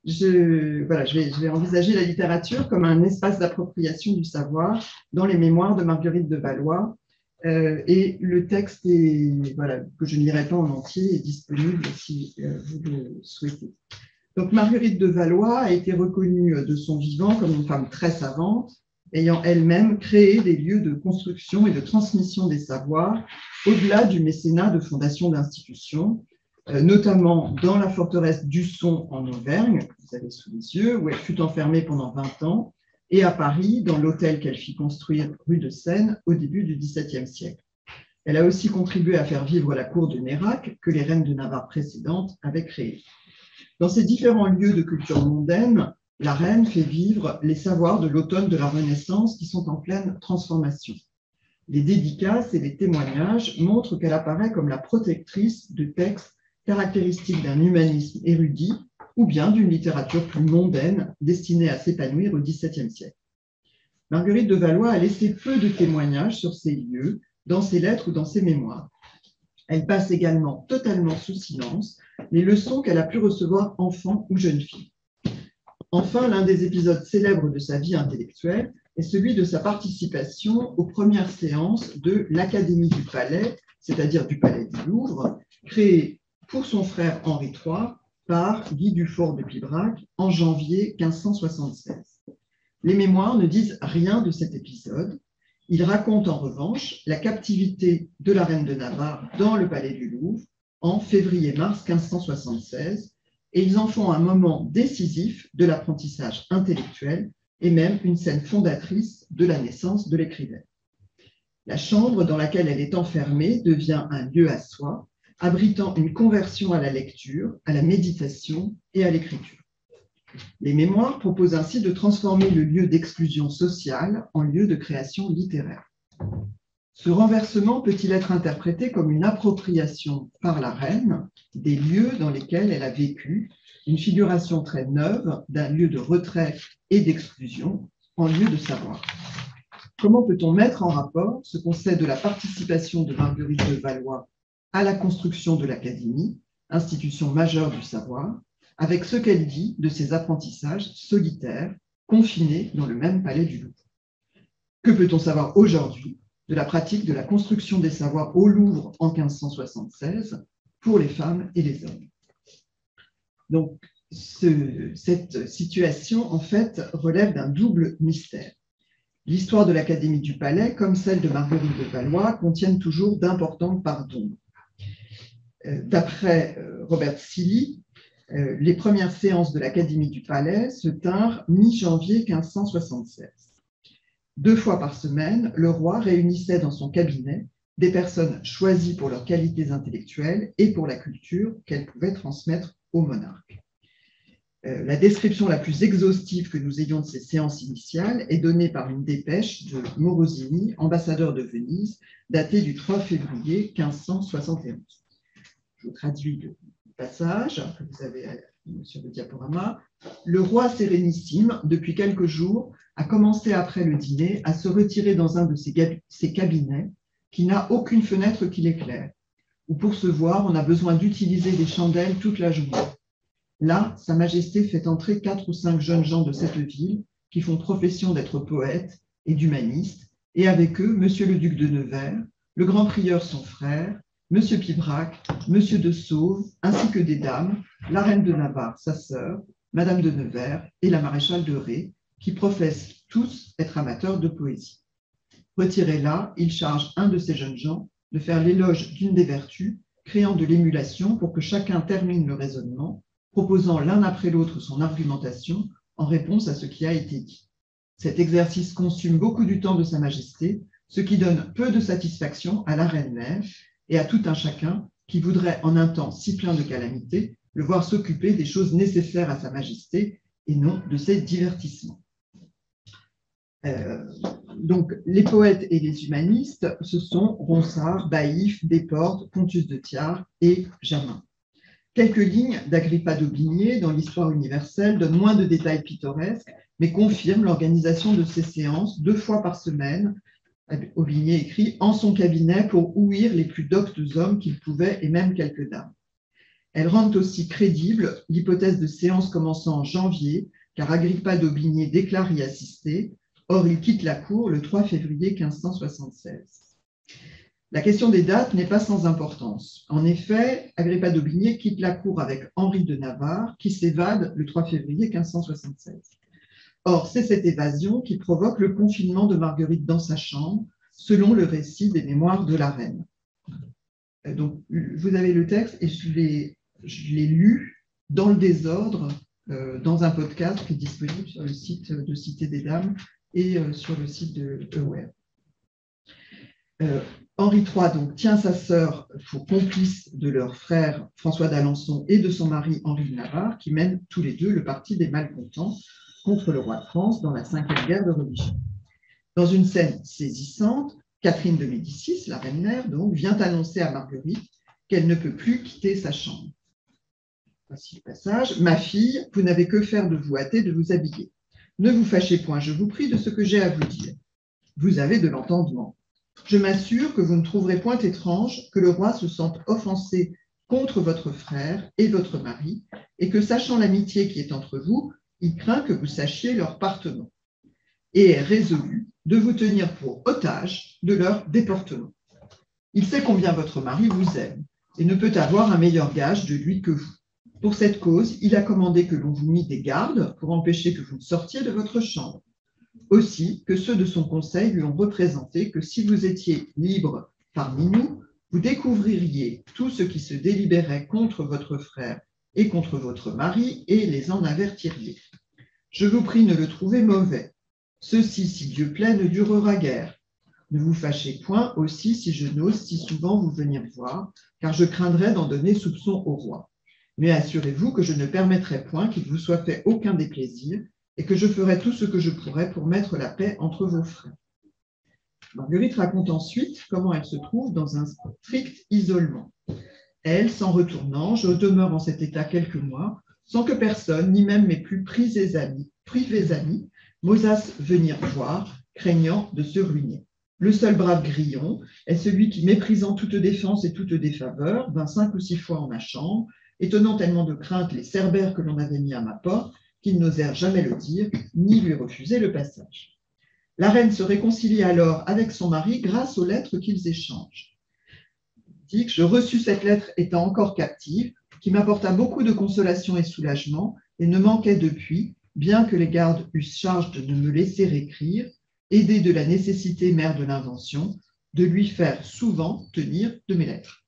je vais envisager la littérature comme un espace d'appropriation du savoir dans les mémoires de Marguerite de Valois. Et le texte que je ne lirai pas en entier est disponible si vous le souhaitez. Donc Marguerite de Valois a été reconnue de son vivant comme une femme très savante, ayant elle-même créé des lieux de construction et de transmission des savoirs au-delà du mécénat de fondation d'institutions, notamment dans la forteresse d'Usson en Auvergne, que vous avez sous les yeux, où elle fut enfermée pendant 20 ans, et à Paris, dans l'hôtel qu'elle fit construire rue de Seine au début du XVIIe siècle. Elle a aussi contribué à faire vivre la cour de Nérac que les reines de Navarre précédentes avaient créée. Dans ces différents lieux de culture mondaine, la reine fait vivre les savoirs de l'automne de la Renaissance qui sont en pleine transformation. Les dédicaces et les témoignages montrent qu'elle apparaît comme la protectrice de textes caractéristiques d'un humanisme érudit ou bien d'une littérature plus mondaine destinée à s'épanouir au XVIIe siècle. Marguerite de Valois a laissé peu de témoignages sur ces lieux dans ses lettres ou dans ses mémoires. Elle passe également totalement sous silence les leçons qu'elle a pu recevoir enfant ou jeune fille. Enfin, l'un des épisodes célèbres de sa vie intellectuelle est celui de sa participation aux premières séances de l'Académie du Palais, c'est-à-dire du Palais du Louvre, créée pour son frère Henri III par Guy Dufort de Pibrac en janvier 1576. Les mémoires ne disent rien de cet épisode. Ils racontent en revanche la captivité de la reine de Navarre dans le Palais du Louvre en février-mars 1576, et ils en font un moment décisif de l'apprentissage intellectuel et même une scène fondatrice de la naissance de l'écrivaine. La chambre dans laquelle elle est enfermée devient un lieu à soi, abritant une conversion à la lecture, à la méditation et à l'écriture. Les mémoires proposent ainsi de transformer le lieu d'exclusion sociale en lieu de création littéraire. Ce renversement peut-il être interprété comme une appropriation par la reine des lieux dans lesquels elle a vécu, une figuration très neuve d'un lieu de retrait et d'exclusion en lieu de savoir? Comment peut-on mettre en rapport ce qu'on sait de la participation de Marguerite de Valois à la construction de l'Académie, institution majeure du savoir, avec ce qu'elle dit de ses apprentissages solitaires, confinés dans le même palais du Louvre? Que peut-on savoir aujourd'hui de la pratique de la construction des savoirs au Louvre en 1576 pour les femmes et les hommes? Donc, cette situation, en fait, relève d'un double mystère. L'histoire de l'Académie du Palais, comme celle de Marguerite de Valois, contiennent toujours d'importantes parts d'ombre. D'après Robert Silly, les premières séances de l'Académie du Palais se tinrent mi-janvier 1576. 2 fois par semaine, le roi réunissait dans son cabinet des personnes choisies pour leurs qualités intellectuelles et pour la culture qu'elles pouvaient transmettre au monarque. La description la plus exhaustive que nous ayons de ces séances initiales est donnée par une dépêche de Morosini, ambassadeur de Venise, datée du 3 février 1571. Je vous traduis le passage que vous avez sur le diaporama. Le roi sérénissime, depuis quelques jours, a commencé après le dîner à se retirer dans un de ses cabinets qui n'a aucune fenêtre qui l'éclaire, où pour se voir, on a besoin d'utiliser des chandelles toute la journée. Là, Sa Majesté fait entrer 4 ou 5 jeunes gens de cette ville qui font profession d'être poètes et d'humanistes, et avec eux, Monsieur le duc de Nevers, le grand prieur son frère, Monsieur Pibrac, Monsieur de Sauve, ainsi que des dames, la reine de Navarre, sa sœur, Madame de Nevers et la maréchale de Ré, qui professent tous être amateurs de poésie. Retiré là, il charge un de ces jeunes gens de faire l'éloge d'une des vertus, créant de l'émulation pour que chacun termine le raisonnement, proposant l'un après l'autre son argumentation en réponse à ce qui a été dit. Cet exercice consume beaucoup du temps de Sa Majesté, ce qui donne peu de satisfaction à la reine-mère et à tout un chacun qui voudrait, en un temps si plein de calamités, le voir s'occuper des choses nécessaires à Sa Majesté et non de ses divertissements. Donc, les poètes et les humanistes, ce sont Ronsard, Baïf, Desportes, Pontus de Thiard et Jamin. Quelques lignes d'Agrippa d'Aubigné dans l'Histoire universelle donnent moins de détails pittoresques, mais confirment l'organisation de ces séances 2 fois par semaine. Aubigné écrit « en son cabinet pour ouïr les plus doctes hommes qu'il pouvait et même quelques dames ». Elles rendent aussi crédible l'hypothèse de séance commençant en janvier, car Agrippa d'Aubigné déclare y assister. Or, il quitte la cour le 3 février 1576. La question des dates n'est pas sans importance. En effet, Agrippa d'Aubigné quitte la cour avec Henri de Navarre, qui s'évade le 3 février 1576. Or, c'est cette évasion qui provoque le confinement de Marguerite dans sa chambre, selon le récit des mémoires de la reine. Donc, vous avez le texte et je l'ai lu dans le désordre dans un podcast qui est disponible sur le site de Cité des Dames et sur le site de Aware. Henri III donc, tient sa sœur pour complice de leur frère François d'Alençon et de son mari Henri de Navarre, qui mènent tous les deux le parti des malcontents contre le roi de France dans la 5e guerre de religion. Dans une scène saisissante, Catherine de Médicis, la reine-mère, donc, vient annoncer à Marguerite qu'elle ne peut plus quitter sa chambre. Voici le passage. « Ma fille, vous n'avez que faire de vous hâter de vous habiller. Ne vous fâchez point, je vous prie, de ce que j'ai à vous dire. Vous avez de l'entendement. Je m'assure que vous ne trouverez point étrange que le roi se sente offensé contre votre frère et votre mari, et que, sachant l'amitié qui est entre vous, il craint que vous sachiez leur partement, et est résolu de vous tenir pour otage de leur déportement. Il sait combien votre mari vous aime, et ne peut avoir un meilleur gage de lui que vous. Pour cette cause, il a commandé que l'on vous mît des gardes pour empêcher que vous ne sortiez de votre chambre. Aussi que ceux de son conseil lui ont représenté que si vous étiez libre parmi nous, vous découvririez tout ce qui se délibérait contre votre frère et contre votre mari, et les en avertiriez. Je vous prie, ne le trouvez mauvais. Ceci, si Dieu plaît, ne durera guère. Ne vous fâchez point aussi si je n'ose si souvent vous venir voir, car je craindrais d'en donner soupçon au roi. Mais assurez-vous que je ne permettrai point qu'il vous soit fait aucun déplaisir, et que je ferai tout ce que je pourrai pour mettre la paix entre vos frères. » Marguerite raconte ensuite comment elle se trouve dans un strict isolement. Elle, s'en retournant, je demeure en cet état quelques mois, sans que personne, ni même mes plus privés amis, m'osassent venir voir, craignant de se ruiner. Le seul brave grillon est celui qui, méprisant toute défense et toute défaveur, vint 5 ou 6 fois en ma chambre, étonnant tellement de crainte les cerbères que l'on avait mis à ma porte, qu'ils n'osèrent jamais le dire, ni lui refuser le passage. La reine se réconcilie alors avec son mari grâce aux lettres qu'ils échangent. Dit que je reçus cette lettre étant encore captive, qui m'apporta beaucoup de consolation et soulagement, et ne manquait depuis, bien que les gardes eussent charge de ne me laisser écrire, aidée de la nécessité mère de l'invention, de lui faire souvent tenir de mes lettres.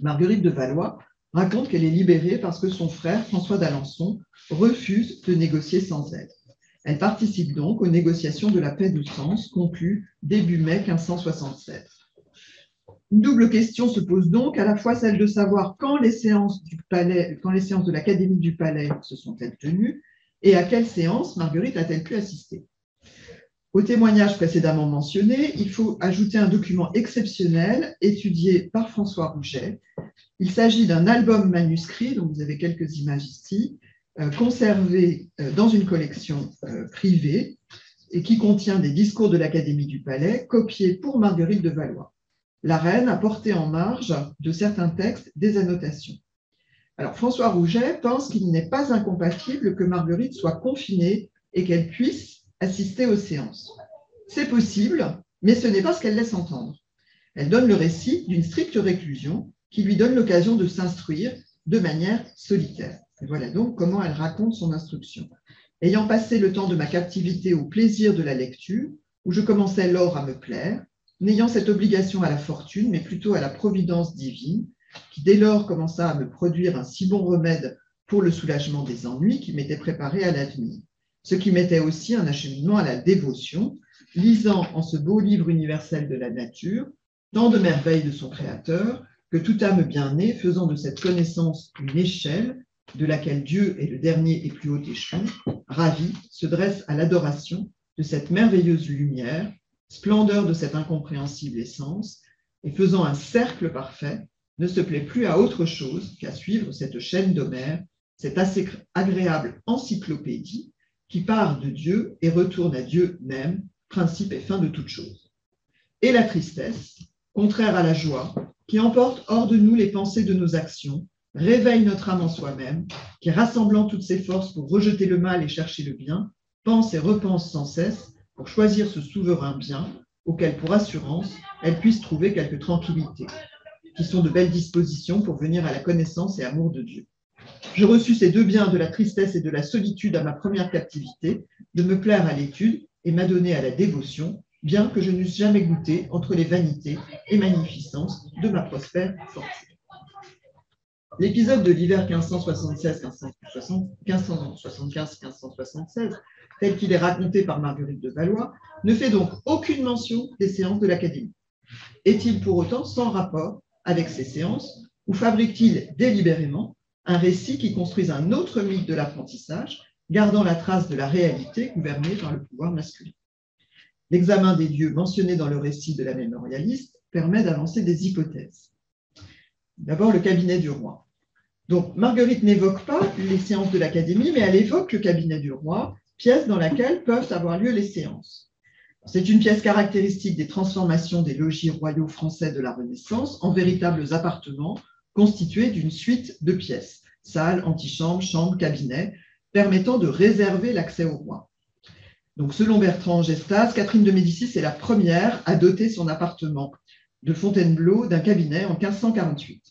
Marguerite de Valois raconte qu'elle est libérée parce que son frère, François d'Alençon, refuse de négocier sans elle. Elle participe donc aux négociations de la paix de Sens, conclues début mai 1567. Une double question se pose donc, à la fois celle de savoir quand les séances de l'Académie du Palais se sont-elles tenues, et à quelle séance Marguerite a-t-elle pu assister. Au témoignage précédemment mentionné, il faut ajouter un document exceptionnel étudié par François Rouget. Il s'agit d'un album manuscrit, dont vous avez quelques images ici, conservé dans une collection privée et qui contient des discours de l'Académie du Palais, copiés pour Marguerite de Valois. La reine a porté en marge de certains textes des annotations. Alors, François Rouget pense qu'il n'est pas incompatible que Marguerite soit confinée et qu'elle puisse assister aux séances. C'est possible, mais ce n'est pas ce qu'elle laisse entendre. Elle donne le récit d'une stricte réclusion qui lui donne l'occasion de s'instruire de manière solitaire. Et voilà donc comment elle raconte son instruction. Ayant passé le temps de ma captivité au plaisir de la lecture, où je commençais lors à me plaire, n'ayant cette obligation à la fortune, mais plutôt à la providence divine, qui dès lors commença à me produire un si bon remède pour le soulagement des ennuis qui m'étaient préparés à l'avenir, ce qui m'était aussi un acheminement à la dévotion, lisant en ce beau livre universel de la nature tant de merveilles de son Créateur, que toute âme bien née, faisant de cette connaissance une échelle, de laquelle Dieu est le dernier et plus haut échelon, ravi, se dresse à l'adoration de cette merveilleuse lumière, splendeur de cette incompréhensible essence, et faisant un cercle parfait, ne se plaît plus à autre chose qu'à suivre cette chaîne d'Homère, cette assez agréable encyclopédie qui part de Dieu et retourne à Dieu même, principe et fin de toute chose. Et la tristesse, contraire à la joie, qui emporte hors de nous les pensées de nos actions, réveille notre âme en soi-même, qui, rassemblant toutes ses forces pour rejeter le mal et chercher le bien, pense et repense sans cesse pour choisir ce souverain bien auquel, pour assurance, elle puisse trouver quelque tranquillité, qui sont de belles dispositions pour venir à la connaissance et amour de Dieu. Je reçus ces deux biens de la tristesse et de la solitude à ma première captivité, de me plaire à l'étude et m'adonner à la dévotion, bien que je n'eusse jamais goûté entre les vanités et magnificences de ma prospère fortune. L'épisode de l'hiver 1575-1576, tel qu'il est raconté par Marguerite de Valois, ne fait donc aucune mention des séances de l'Académie. Est-il pour autant sans rapport avec ces séances, ou fabrique-t-il délibérément un récit qui construise un autre mythe de l'apprentissage, gardant la trace de la réalité gouvernée par le pouvoir masculin? L'examen des lieux mentionnés dans le récit de la mémorialiste permet d'avancer des hypothèses. D'abord, le cabinet du roi. Donc, Marguerite n'évoque pas les séances de l'Académie, mais elle évoque le cabinet du roi, pièce dans laquelle peuvent avoir lieu les séances. C'est une pièce caractéristique des transformations des logis royaux français de la Renaissance en véritables appartements constitués d'une suite de pièces, salles, antichambres, chambres, cabinets, permettant de réserver l'accès au roi. Donc, selon Bertrand Gestas, Catherine de Médicis est la première à doter son appartement de Fontainebleau d'un cabinet en 1548.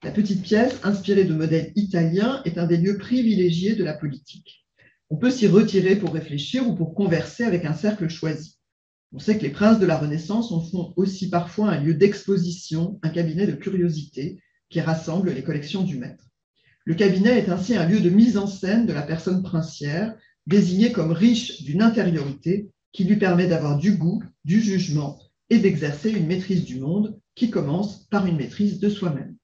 La petite pièce, inspirée de modèles italiens, est un des lieux privilégiés de la politique. On peut s'y retirer pour réfléchir ou pour converser avec un cercle choisi. On sait que les princes de la Renaissance en font aussi parfois un lieu d'exposition, un cabinet de curiosité qui rassemble les collections du maître. Le cabinet est ainsi un lieu de mise en scène de la personne princière, désignée comme riche d'une intériorité qui lui permet d'avoir du goût, du jugement et d'exercer une maîtrise du monde qui commence par une maîtrise de soi-même.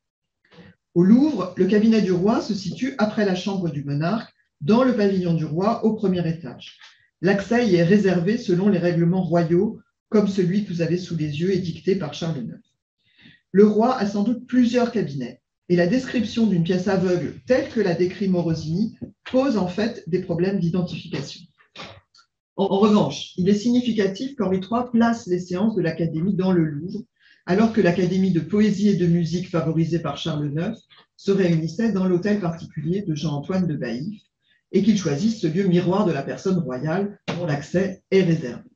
Au Louvre, le cabinet du roi se situe après la chambre du monarque, dans le pavillon du roi au premier étage. L'accès y est réservé selon les règlements royaux, comme celui que vous avez sous les yeux édicté par Charles IX. Le roi a sans doute plusieurs cabinets, et la description d'une pièce aveugle telle que l'a décrit Morosini pose en fait des problèmes d'identification. En revanche, il est significatif qu'Henri III place les séances de l'Académie dans le Louvre, alors que l'Académie de poésie et de musique favorisée par Charles IX se réunissait dans l'hôtel particulier de Jean-Antoine de Baïf, et qu'il choisisse ce lieu miroir de la personne royale dont l'accès est réservé.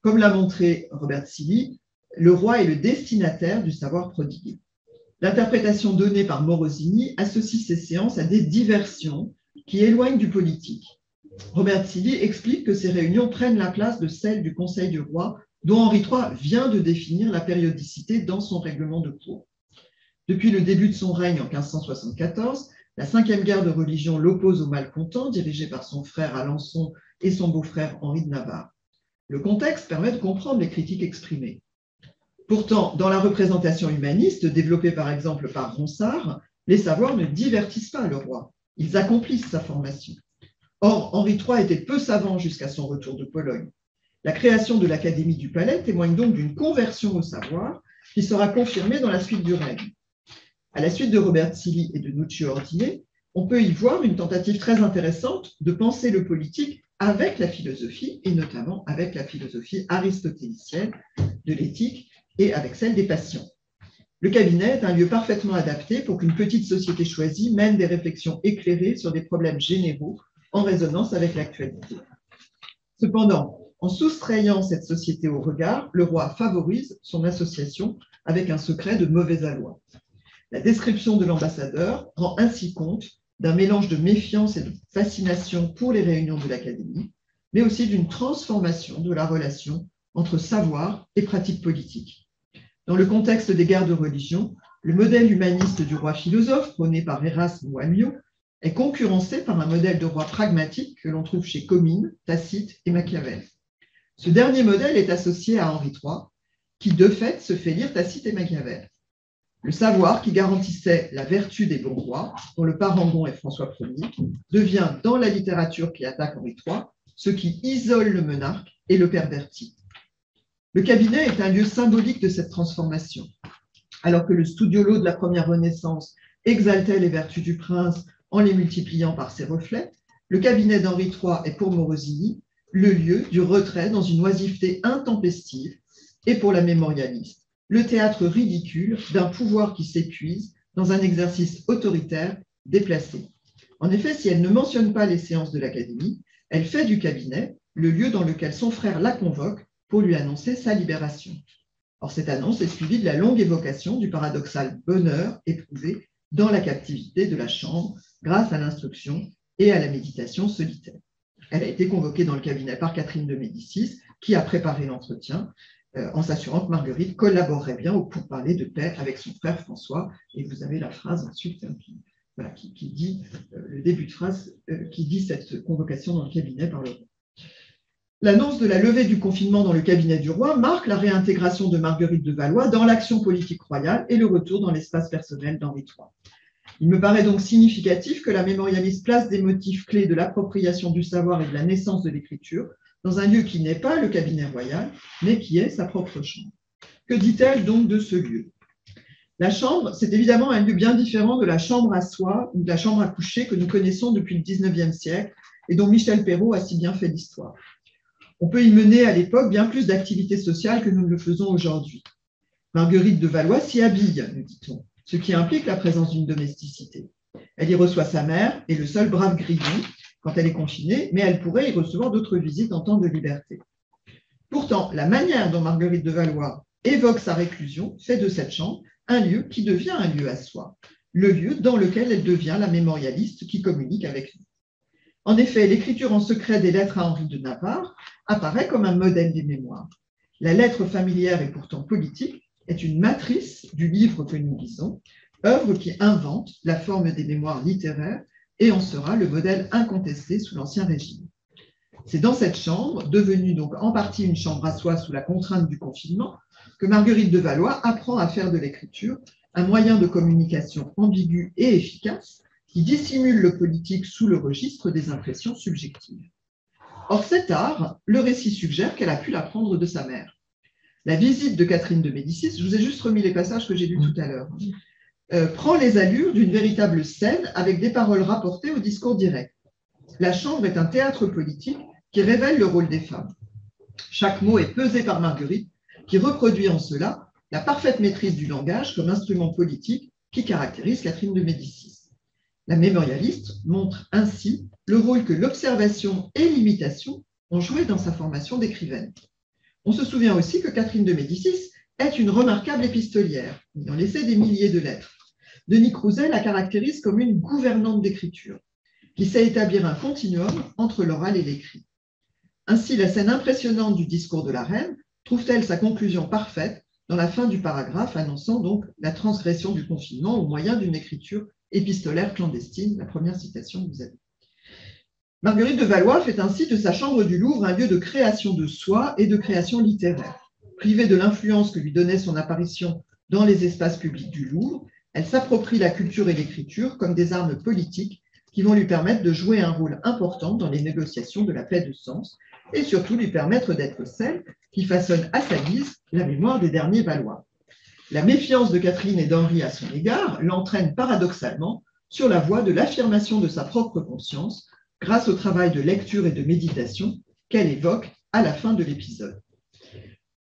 Comme l'a montré Robert Silly, le roi est le destinataire du savoir prodigué. L'interprétation donnée par Morosini associe ces séances à des diversions qui éloignent du politique. Robert Silly explique que ces réunions prennent la place de celles du Conseil du roi, dont Henri III vient de définir la périodicité dans son règlement de cour. Depuis le début de son règne en 1574, la cinquième guerre de religion l'oppose aux malcontents, dirigés par son frère Alençon et son beau-frère Henri de Navarre. Le contexte permet de comprendre les critiques exprimées. Pourtant, dans la représentation humaniste, développée par exemple par Ronsard, les savoirs ne divertissent pas le roi, ils accomplissent sa formation. Or, Henri III était peu savant jusqu'à son retour de Pologne. La création de l'Académie du Palais témoigne donc d'une conversion au savoir qui sera confirmée dans la suite du règne. À la suite de Robert Silly et de Nuccio Ordine, on peut y voir une tentative très intéressante de penser le politique avec la philosophie, et notamment avec la philosophie aristotélicienne de l'éthique et avec celle des passions. Le cabinet est un lieu parfaitement adapté pour qu'une petite société choisie mène des réflexions éclairées sur des problèmes généraux en résonance avec l'actualité. Cependant, en soustrayant cette société au regard, le roi favorise son association avec un secret de mauvais aloi. La description de l'ambassadeur rend ainsi compte d'un mélange de méfiance et de fascination pour les réunions de l'Académie, mais aussi d'une transformation de la relation entre savoir et pratique politique. Dans le contexte des guerres de religion, le modèle humaniste du roi philosophe, prôné par Erasme ou Amyot, est concurrencé par un modèle de roi pragmatique que l'on trouve chez Comines, Tacite et Machiavel. Ce dernier modèle est associé à Henri III, qui de fait se fait lire Tacite et Machiavel. Le savoir qui garantissait la vertu des bons rois, dont le parangon est François Ier, devient dans la littérature qui attaque Henri III ce qui isole le monarque et le pervertit. Le cabinet est un lieu symbolique de cette transformation. Alors que le studiolo de la première Renaissance exaltait les vertus du prince en les multipliant par ses reflets, le cabinet d'Henri III est pour Morosini le lieu du retrait dans une oisiveté intempestive et pour la mémorialiste, le théâtre ridicule d'un pouvoir qui s'épuise dans un exercice autoritaire déplacé. En effet, si elle ne mentionne pas les séances de l'Académie, elle fait du cabinet le lieu dans lequel son frère la convoque pour lui annoncer sa libération. Or, cette annonce est suivie de la longue évocation du paradoxal bonheur éprouvé dans la captivité de la chambre grâce à l'instruction et à la méditation solitaire. Elle a été convoquée dans le cabinet par Catherine de Médicis, qui a préparé l'entretien en s'assurant que Marguerite collaborerait bien au pourparlers de paix avec son frère François. Et vous avez la phrase ensuite qui dit, le début de phrase qui dit cette convocation dans le cabinet par le roi. L'annonce de la levée du confinement dans le cabinet du roi marque la réintégration de Marguerite de Valois dans l'action politique royale et le retour dans l'espace personnel d'Henri III. Il me paraît donc significatif que la mémorialiste place des motifs clés de l'appropriation du savoir et de la naissance de l'écriture dans un lieu qui n'est pas le cabinet royal, mais qui est sa propre chambre. Que dit-elle donc de ce lieu? La chambre, c'est évidemment un lieu bien différent de la chambre à soi ou de la chambre à coucher que nous connaissons depuis le XIXe siècle et dont Michel Perrault a si bien fait l'histoire. On peut y mener à l'époque bien plus d'activités sociales que nous ne le faisons aujourd'hui. Marguerite de Valois s'y habille, nous dit-on, ce qui implique la présence d'une domesticité. Elle y reçoit sa mère et le seul brave Grillon quand elle est confinée, mais elle pourrait y recevoir d'autres visites en temps de liberté. Pourtant, la manière dont Marguerite de Valois évoque sa réclusion fait de cette chambre un lieu qui devient un lieu à soi, le lieu dans lequel elle devient la mémorialiste qui communique avec nous. En effet, l'écriture en secret des lettres à Henri de Navarre apparaît comme un modèle des mémoires. La lettre familière et pourtant politique est une matrice du livre que nous lisons, œuvre qui invente la forme des mémoires littéraires et en sera le modèle incontesté sous l'Ancien Régime. C'est dans cette chambre, devenue donc en partie une chambre à soi sous la contrainte du confinement, que Marguerite de Valois apprend à faire de l'écriture un moyen de communication ambigu et efficace qui dissimule le politique sous le registre des impressions subjectives. Or, cet art, le récit suggère qu'elle a pu l'apprendre de sa mère. La visite de Catherine de Médicis, je vous ai juste remis les passages que j'ai lus tout à l'heure, prend les allures d'une véritable scène avec des paroles rapportées au discours direct. La chambre est un théâtre politique qui révèle le rôle des femmes. Chaque mot est pesé par Marguerite, qui reproduit en cela la parfaite maîtrise du langage comme instrument politique qui caractérise Catherine de Médicis. La mémorialiste montre ainsi le rôle que l'observation et l'imitation ont joué dans sa formation d'écrivaine. On se souvient aussi que Catherine de Médicis est une remarquable épistolière, ayant laissé des milliers de lettres. Denis Crouzet la caractérise comme une gouvernante d'écriture, qui sait établir un continuum entre l'oral et l'écrit. Ainsi, la scène impressionnante du discours de la reine trouve-t-elle sa conclusion parfaite dans la fin du paragraphe annonçant donc la transgression du confinement au moyen d'une écriture épistolaire clandestine, la première citation que vous avez. Marguerite de Valois fait ainsi de sa chambre du Louvre un lieu de création de soi et de création littéraire. Privée de l'influence que lui donnait son apparition dans les espaces publics du Louvre, elle s'approprie la culture et l'écriture comme des armes politiques qui vont lui permettre de jouer un rôle important dans les négociations de la paix de Sens et surtout lui permettre d'être celle qui façonne à sa guise la mémoire des derniers Valois. La méfiance de Catherine et d'Henri à son égard l'entraîne paradoxalement sur la voie de l'affirmation de sa propre conscience grâce au travail de lecture et de méditation qu'elle évoque à la fin de l'épisode.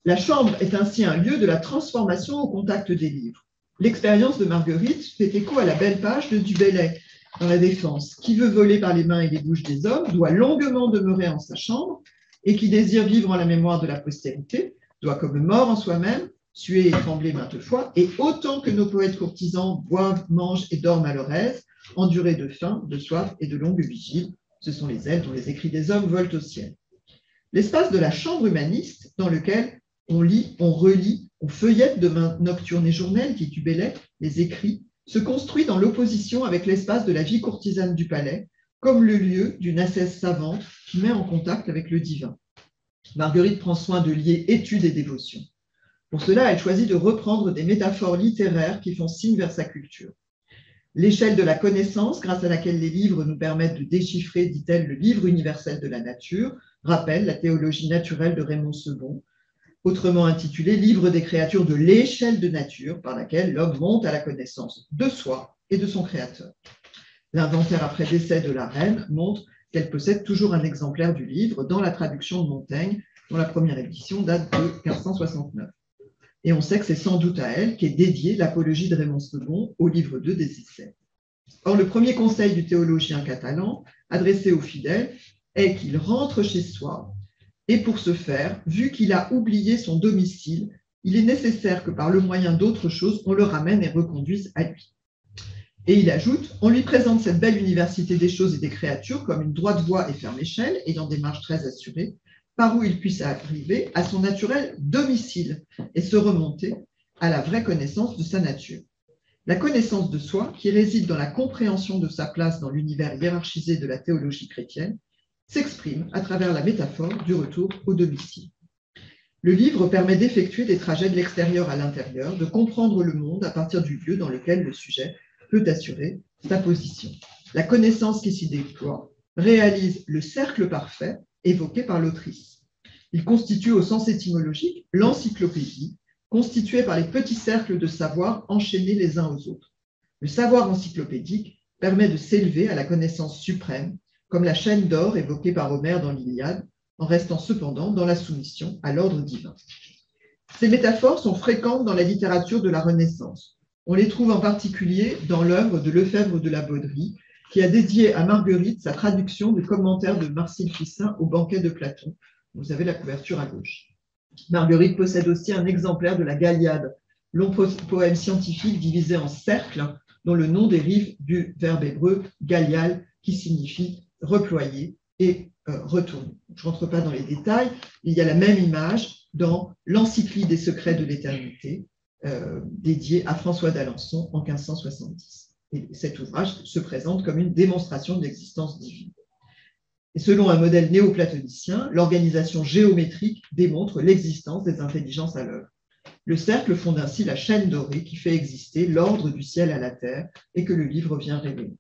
La chambre est ainsi un lieu de la transformation au contact des livres. L'expérience de Marguerite fait écho à la belle page de Du Bellay dans La Défense. Qui veut voler par les mains et les bouches des hommes doit longuement demeurer en sa chambre et qui désire vivre en la mémoire de la postérité doit, comme mort en soi-même, suer et trembler maintes fois, et autant que nos poètes courtisans boivent, mangent et dorment à leur aise, endurés de faim, de soif et de longues vigiles, ce sont les ailes dont les écrits des hommes volent au ciel. L'espace de la chambre humaniste, dans lequel on lit, on relit, on feuillette demain nocturne et journelle, dit Du Bellay, les écrits, se construit dans l'opposition avec l'espace de la vie courtisane du palais, comme le lieu d'une ascèse savante qui met en contact avec le divin. Marguerite prend soin de lier étude et dévotion. Pour cela, elle choisit de reprendre des métaphores littéraires qui font signe vers sa culture. L'échelle de la connaissance, grâce à laquelle les livres nous permettent de déchiffrer, dit-elle, le livre universel de la nature, rappelle la théologie naturelle de Raymond Sebond, autrement intitulé « Livre des créatures de l'échelle de nature » par laquelle l'homme monte à la connaissance de soi et de son créateur. L'inventaire après décès de la reine montre qu'elle possède toujours un exemplaire du livre dans la traduction de Montaigne, dont la première édition date de 1569. et on sait que c'est sans doute à elle qu'est dédiée l'apologie de Raymond II au livre 2 des Essais. Or, le premier conseil du théologien catalan, adressé aux fidèles, est qu'il rentre chez soi, et pour ce faire, vu qu'il a oublié son domicile, il est nécessaire que par le moyen d'autre chose, on le ramène et reconduise à lui. Et il ajoute, on lui présente cette belle université des choses et des créatures comme une droite voie et ferme échelle, ayant des marches très assurées, par où il puisse arriver à son naturel domicile et se remonter à la vraie connaissance de sa nature. La connaissance de soi, qui réside dans la compréhension de sa place dans l'univers hiérarchisé de la théologie chrétienne, s'exprime à travers la métaphore du retour au domicile. Le livre permet d'effectuer des trajets de l'extérieur à l'intérieur, de comprendre le monde à partir du lieu dans lequel le sujet peut assurer sa position. La connaissance qui s'y déploie réalise le cercle parfait évoqué par l'autrice. Il constitue au sens étymologique l'encyclopédie, constituée par les petits cercles de savoir enchaînés les uns aux autres. Le savoir encyclopédique permet de s'élever à la connaissance suprême, comme la chaîne d'or évoquée par Homère dans l'Iliade, en restant cependant dans la soumission à l'ordre divin. Ces métaphores sont fréquentes dans la littérature de la Renaissance. On les trouve en particulier dans l'œuvre de Lefebvre de la Bauderie, qui a dédié à Marguerite sa traduction du commentaire de Marcille Ficin au banquet de Platon. Vous avez la couverture à gauche. Marguerite possède aussi un exemplaire de la Galiade, long poème scientifique divisé en cercles, dont le nom dérive du verbe hébreu galial, qui signifie reployer et retourner. Je ne rentre pas dans les détails, il y a la même image dans l'Encyclie des secrets de l'éternité, dédié à François d'Alençon en 1570. Et cet ouvrage se présente comme une démonstration de l'existence divine. Et selon un modèle néoplatonicien, l'organisation géométrique démontre l'existence des intelligences à l'œuvre. Le cercle fonde ainsi la chaîne dorée qui fait exister l'ordre du ciel à la terre et que le livre vient révéler.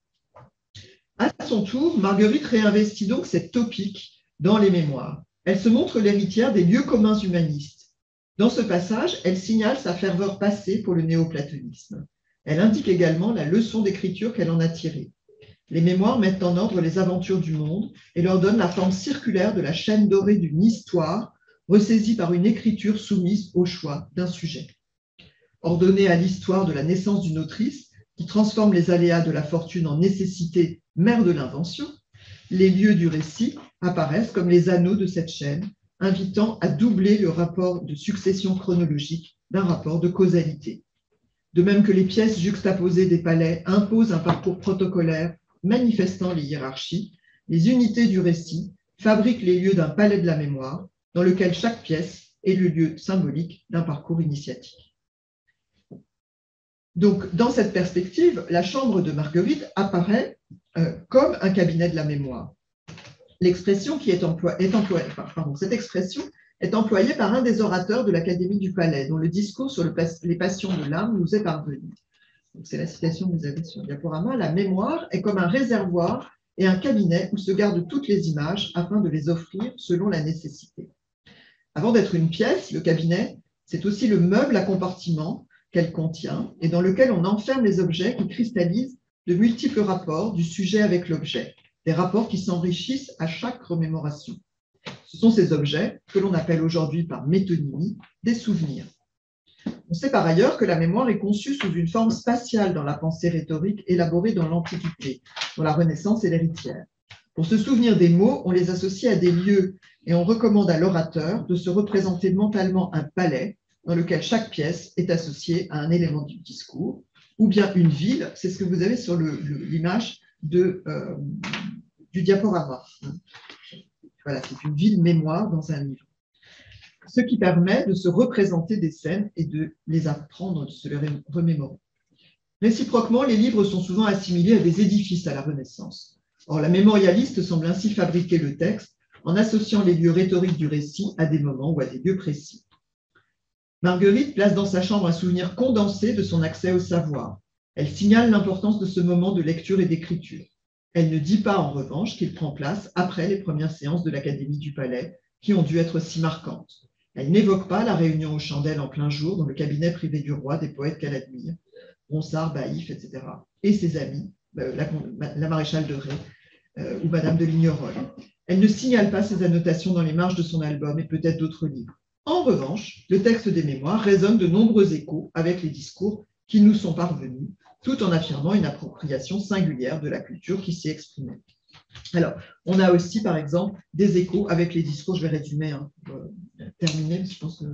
À son tour, Marguerite réinvestit donc cette topique dans les mémoires. Elle se montre l'héritière des lieux communs humanistes. Dans ce passage, elle signale sa ferveur passée pour le néoplatonisme. Elle indique également la leçon d'écriture qu'elle en a tirée. Les mémoires mettent en ordre les aventures du monde et leur donnent la forme circulaire de la chaîne dorée d'une histoire ressaisie par une écriture soumise au choix d'un sujet. Ordonnée à l'histoire de la naissance d'une autrice qui transforme les aléas de la fortune en nécessité mère de l'invention, les lieux du récit apparaissent comme les anneaux de cette chaîne, invitant à doubler le rapport de succession chronologique d'un rapport de causalité. De même que les pièces juxtaposées des palais imposent un parcours protocolaire manifestant les hiérarchies, les unités du récit fabriquent les lieux d'un palais de la mémoire, dans lequel chaque pièce est le lieu symbolique d'un parcours initiatique. Donc, dans cette perspective, la chambre de Marguerite apparaît comme un cabinet de la mémoire. L'expression qui est employée, cette expression est employée par un des orateurs de l'Académie du Palais, dont le discours sur les passions de l'âme nous est parvenu. C'est la citation que vous avez sur le diaporama. La mémoire est comme un réservoir et un cabinet où se gardent toutes les images afin de les offrir selon la nécessité. Avant d'être une pièce, le cabinet, c'est aussi le meuble à compartiment qu'elle contient et dans lequel on enferme les objets qui cristallisent de multiples rapports du sujet avec l'objet, des rapports qui s'enrichissent à chaque remémoration. Ce sont ces objets que l'on appelle aujourd'hui par métonymie des souvenirs. On sait par ailleurs que la mémoire est conçue sous une forme spatiale dans la pensée rhétorique élaborée dans l'Antiquité, dont la Renaissance est l'héritière. Pour se souvenir des mots, on les associe à des lieux et on recommande à l'orateur de se représenter mentalement un palais dans lequel chaque pièce est associée à un élément du discours, ou bien une ville, c'est ce que vous avez sur l'image du diaporama. Voilà, c'est une ville mémoire dans un livre. Ce qui permet de se représenter des scènes et de les apprendre, de se les remémorer. Réciproquement, les livres sont souvent assimilés à des édifices à la Renaissance. Or, la mémorialiste semble ainsi fabriquer le texte en associant les lieux rhétoriques du récit à des moments ou à des lieux précis. Marguerite place dans sa chambre un souvenir condensé de son accès au savoir. Elle signale l'importance de ce moment de lecture et d'écriture. Elle ne dit pas, en revanche, qu'il prend place après les premières séances de l'Académie du Palais, qui ont dû être si marquantes. Elle n'évoque pas la réunion aux chandelles en plein jour dans le cabinet privé du roi des poètes qu'elle admire, Ronsard, Baïf, etc., et ses amis, la maréchale de Ray ou Madame de Lignerolles. Elle ne signale pas ses annotations dans les marges de son album et peut-être d'autres livres. En revanche, le texte des mémoires résonne de nombreux échos avec les discours qui nous sont parvenus, tout en affirmant une appropriation singulière de la culture qui s'y exprimait. Alors, on a aussi, par exemple, des échos avec les discours, je vais résumer, terminer, parce que je pense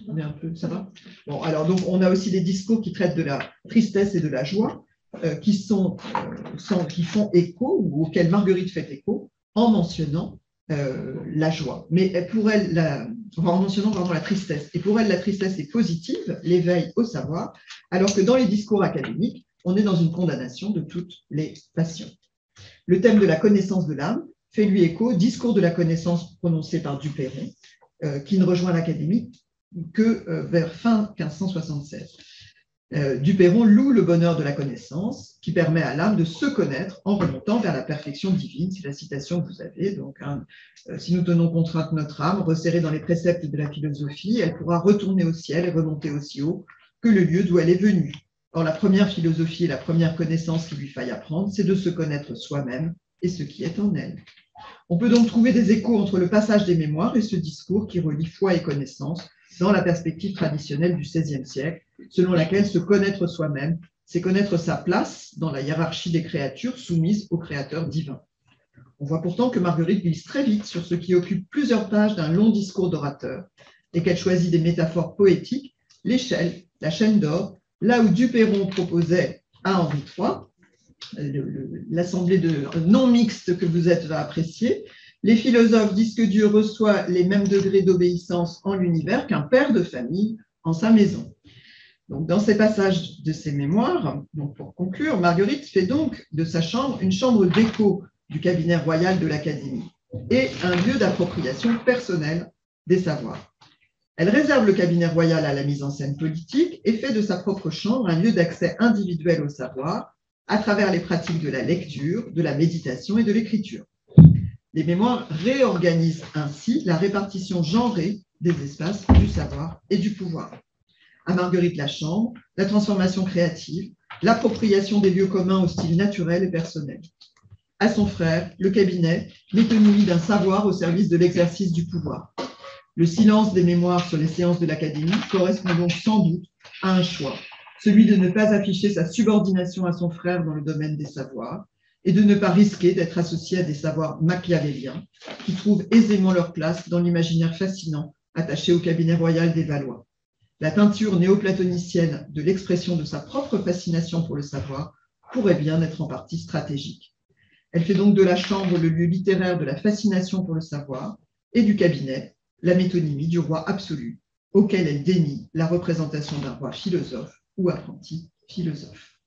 qu'on est un peu, ça va. Bon, alors, donc, on a aussi des discours qui traitent de la tristesse et de la joie, qui font écho, ou auxquels Marguerite fait écho, en mentionnant la joie. Mais pour elle, en mentionnant vraiment la tristesse. Et pour elle, la tristesse est positive, l'éveil au savoir, alors que dans les discours académiques, on est dans une condamnation de toutes les passions. Le thème de la connaissance de l'âme fait lui écho au discours de la connaissance prononcé par Duperron, qui ne rejoint l'Académie que vers fin 1576. Duperron loue le bonheur de la connaissance qui permet à l'âme de se connaître en remontant vers la perfection divine. C'est la citation que vous avez. Donc, si nous tenons contrainte notre âme, resserrée dans les préceptes de la philosophie, elle pourra retourner au ciel et remonter aussi haut que le lieu d'où elle est venue. Or, la première philosophie et la première connaissance qu'il lui faille apprendre, c'est de se connaître soi-même et ce qui est en elle. On peut donc trouver des échos entre le passage des mémoires et ce discours qui relie foi et connaissance dans la perspective traditionnelle du XVIe siècle, selon laquelle se connaître soi-même, c'est connaître sa place dans la hiérarchie des créatures soumises au Créateur divin. On voit pourtant que Marguerite glisse très vite sur ce qui occupe plusieurs pages d'un long discours d'orateur et qu'elle choisit des métaphores poétiques, l'échelle, la chaîne d'or, là où Duperron proposait à Henri III, l'assemblée de non mixte que vous êtes va apprécier, les philosophes disent que Dieu reçoit les mêmes degrés d'obéissance en l'univers qu'un père de famille en sa maison. Donc, dans ces passages de ses mémoires, donc pour conclure, Marguerite fait donc de sa chambre une chambre d'écho du cabinet royal de l'Académie et un lieu d'appropriation personnelle des savoirs. Elle réserve le cabinet royal à la mise en scène politique et fait de sa propre chambre un lieu d'accès individuel au savoir à travers les pratiques de la lecture, de la méditation et de l'écriture. Les mémoires réorganisent ainsi la répartition genrée des espaces du savoir et du pouvoir. À Marguerite Lachambre, la transformation créative, l'appropriation des lieux communs au style naturel et personnel. À son frère, le cabinet, l'économie d'un savoir au service de l'exercice du pouvoir. Le silence des mémoires sur les séances de l'Académie correspond donc sans doute à un choix, celui de ne pas afficher sa subordination à son frère dans le domaine des savoirs et de ne pas risquer d'être associé à des savoirs machiavéliens qui trouvent aisément leur place dans l'imaginaire fascinant attaché au cabinet royal des Valois. La teinture néoplatonicienne de l'expression de sa propre fascination pour le savoir pourrait bien être en partie stratégique. Elle fait donc de la chambre le lieu littéraire de la fascination pour le savoir et du cabinet la métonymie du roi absolu, auquel elle dénie la représentation d'un roi philosophe ou apprenti philosophe.